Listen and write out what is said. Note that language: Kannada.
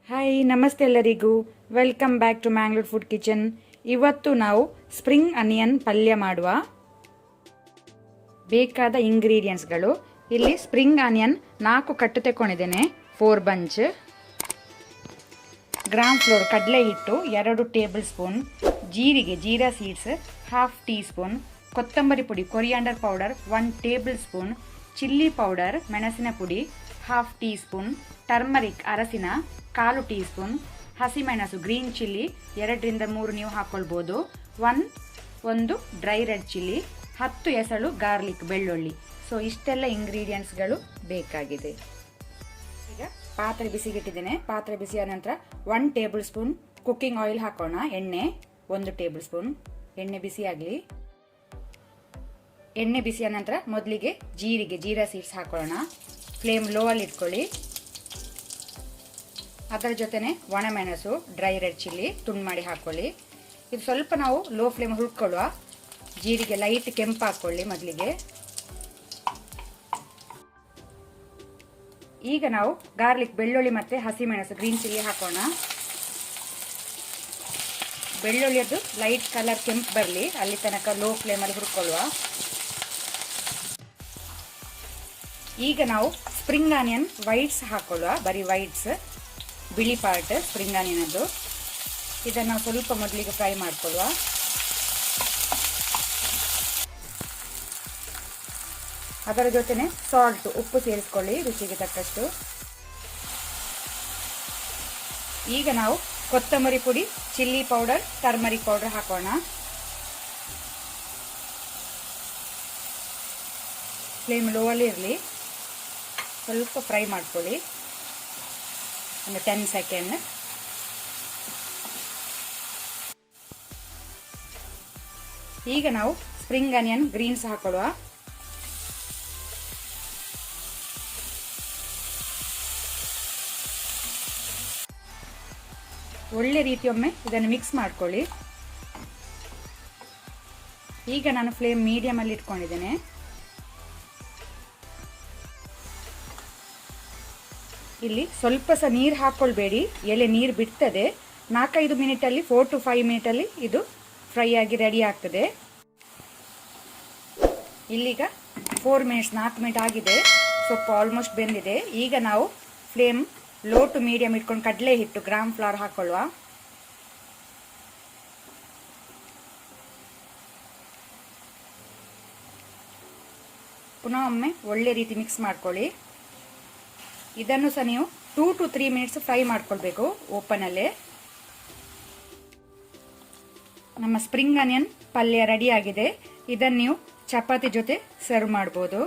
ಹಾಯ್, ನಮಸ್ತೆ ಎಲ್ಲರಿಗೂ. Welcome back to Mangalore food kitchen. ಇವತ್ತು ನಾವು ಸ್ಪ್ರಿಂಗ್ ಅನಿಯನ್ ಪಲ್ಯ ಮಾಡುವ. ಬೇಕಾದ ಇಂಗ್ರೀಡಿಯೆಂಟ್ಸ್ಗಳು ಇಲ್ಲಿ ಸ್ಪ್ರಿಂಗ್ ಆನಿಯನ್ 4 ಕಟ್ಟು ತೆಕ್ಕೊಂಡಿದ್ದೇನೆ, 4 ಬಂಚ್. ಗ್ರಾಮ್ ಫ್ಲೋರ್ ಕಡಲೆ ಹಿಟ್ಟು 2 ಟೇಬಲ್ ಸ್ಪೂನ್, ಜೀರಿಗೆ ಜೀರಾ ಸೀಡ್ಸ್ 1/2 ಟೀ ಸ್ಪೂನ್, ಕೊತ್ತಂಬರಿ ಪುಡಿ coriander powder 1 table spoon, chilli powder ಮೆಣಸಿನ ಪುಡಿ 1/2 ಟೀ ಸ್ಪೂನ್, ಟರ್ಮರಿಕ್ ಅರಸಿನ 1/4 ಟೀ ಸ್ಪೂನ್, ಹಸಿಮೆಣಸು ಗ್ರೀನ್ ಚಿಲ್ಲಿ 2ರಿಂದ 3 ನೀವು ಹಾಕ್ಕೊಳ್ಬೋದು, ಒಂದು ಡ್ರೈ ರೆಡ್ ಚಿಲ್ಲಿ, 10 ಎಸಳು ಗಾರ್ಲಿಕ್ ಬೆಳ್ಳುಳ್ಳಿ. ಸೊ ಇಷ್ಟೆಲ್ಲ ಇಂಗ್ರೀಡಿಯೆಂಟ್ಸ್ಗಳು ಬೇಕಾಗಿದೆ. ಈಗ ಪಾತ್ರೆ ಬಿಸಿಗಿಟ್ಟಿದ್ದೇನೆ. ಪಾತ್ರೆ ಬಿಸಿಯಾದ ನಂತರ 1 ಟೇಬಲ್ ಸ್ಪೂನ್ ಕುಕ್ಕಿಂಗ್ ಆಯಿಲ್ ಹಾಕೋಣ. ಎಣ್ಣೆ 1 ಟೇಬಲ್ ಸ್ಪೂನ್. ಎಣ್ಣೆ ಬಿಸಿ ಆಗಲಿ. ಎಣ್ಣೆ ಬಿಸಿಯಾದ ನಂತರ ಮೊದಲಿಗೆ ಜೀರಾ ಸೀಡ್ಸ್ ಹಾಕೊಳ್ಳೋಣ. ಫ್ಲೇಮ್ ಲೋ ಅಲ್ಲಿ ಇಟ್ಕೊಳ್ಳಿ. ಅದರ ಜೊತೆನೆ ಒಣಮೆಣಸು ಡ್ರೈ ರೆಡ್ ಚಿಲ್ಲಿ ತುಂಡು ಮಾಡಿ ಹಾಕೊಳ್ಳಿ. ಇದು ಸ್ವಲ್ಪ ನಾವು ಲೋ ಫ್ಲೇಮ್ ಹುರ್ಕೊಳ್ಳುವ. ಜೀರಿಗೆ ಲೈಟ್ ಕೆಂಪು ಹಾಕೊಳ್ಳಿ ಮೊದಲಿಗೆ. ಈಗ ನಾವು ಗಾರ್ಲಿಕ್ ಬೆಳ್ಳುಳ್ಳಿ ಮತ್ತೆ ಹಸಿಮೆಣಸು ಗ್ರೀನ್ ಚಿಲ್ಲಿ ಹಾಕೋಣ. ಬೆಳ್ಳುಳ್ಳಿಯದ್ದು ಲೈಟ್ ಕಲರ್ ಕೆಂಪು ಬರಲಿ ಅಲ್ಲಿ ತನಕ ಲೋ ಫ್ಲೇಮಲ್ಲಿ ಹುರ್ಕೊಳ್ಳುವ. ಈಗ ನಾವು ಸ್ಪ್ರಿಂಗ್ ಆನಿಯನ್ ವೈಟ್ಸ್ ಹಾಕೊಳ್ಳುವ. ಬರೀ ವೈಟ್ಸ್, ಬಿಳಿ ಪಾರ್ಟ್ ಸ್ಪ್ರಿಂಗ್ ಆನಿಯನ್ ಅದು. ಇದನ್ನು ನಾವು ಸ್ವಲ್ಪ ಮೊದಲಿಗೆ ಫ್ರೈ ಮಾಡ್ಕೊಳ್ಳುವ. ಅದರ ಜೊತೆನೆ ಸಾಲ್ಟ್ ಉಪ್ಪು ಸೇರಿಸ್ಕೊಳ್ಳಿ ರುಚಿಗೆ ತಕ್ಕಷ್ಟು. ಈಗ ನಾವು ಕೊತ್ತಂಬರಿ ಪುಡಿ, ಚಿಲ್ಲಿ ಪೌಡರ್, ಟರ್ಮರಿಕ್ ಪೌಡರ್ ಹಾಕೋಣ. ಫ್ಲೇಮ್ ಲೋ ಅಲ್ಲಿ ಇರಲಿ. ಸ್ವಲ್ಪ ಫ್ರೈ ಮಾಡ್ಕೊಳ್ಳಿ, ಒಂದು 10 ಸೆಕೆಂಡ್. ಈಗ ನಾವು ಸ್ಪ್ರಿಂಗ್ ಆನಿಯನ್ ಗ್ರೀನ್ಸ್ ಹಾಕೊಳ್ಳುವ. ಒಳ್ಳೆ ರೀತಿಯೊಮ್ಮೆ ಇದನ್ನು ಮಿಕ್ಸ್ ಮಾಡ್ಕೊಳ್ಳಿ. ಈಗ ನಾನು ಫ್ಲೇಮ್ ಮೀಡಿಯಂ ಅಲ್ಲಿ ಇಟ್ಕೊಂಡಿದ್ದೇನೆ. ಇಲ್ಲಿ ಸ್ವಲ್ಪ ಸಹ ನೀರು ಹಾಕ್ಕೊಳ್ಬೇಡಿ, ಎಲೆ ನೀರು ಬಿಡ್ತದೆ. 4-5 ಮಿನಿಟಲ್ಲಿ 4 to 5 ಮಿನಿಟಲ್ಲಿ ಇದು ಫ್ರೈ ಆಗಿ ರೆಡಿ ಆಗ್ತದೆ. ಇಲ್ಲಿಗ 4 ಮಿನಿಟ್ಸ್ 4 ಮಿನಿಟ್ ಆಗಿದೆ. ಸೊಪ್ಪು ಆಲ್ಮೋಸ್ಟ್ ಬೆಂದಿದೆ. ಈಗ ನಾವು ಫ್ಲೇಮ್ ಲೋ ಟು ಮೀಡಿಯಂ ಇಟ್ಕೊಂಡು ಕಡಲೆ ಹಿಟ್ಟು ಗ್ರಾಮ್ ಫ್ಲವರ್ ಹಾಕೊಳ್ಳುವ. ಪುನಃ ಒಮ್ಮೆ ಒಳ್ಳೆ ರೀತಿ ಮಿಕ್ಸ್ ಮಾಡ್ಕೊಳ್ಳಿ. ಇದನ್ನು ಸಹ ನೀವು 2 to 3 ಮಿನಿಟ್ಸ್ ಫ್ರೈ ಮಾಡ್ಕೊಳ್ಬೇಕು ಓಪನ್ ಅಲ್ಲೇ. ನಮ್ಮ ಸ್ಪ್ರಿಂಗ್ ಆನಿಯನ್ ಪಲ್ಯ ರೆಡಿ ಆಗಿದೆ. ಇದನ್ನು ನೀವು ಚಪಾತಿ ಜೊತೆ ಸರ್ವ್ ಮಾಡ್ಬೋದು.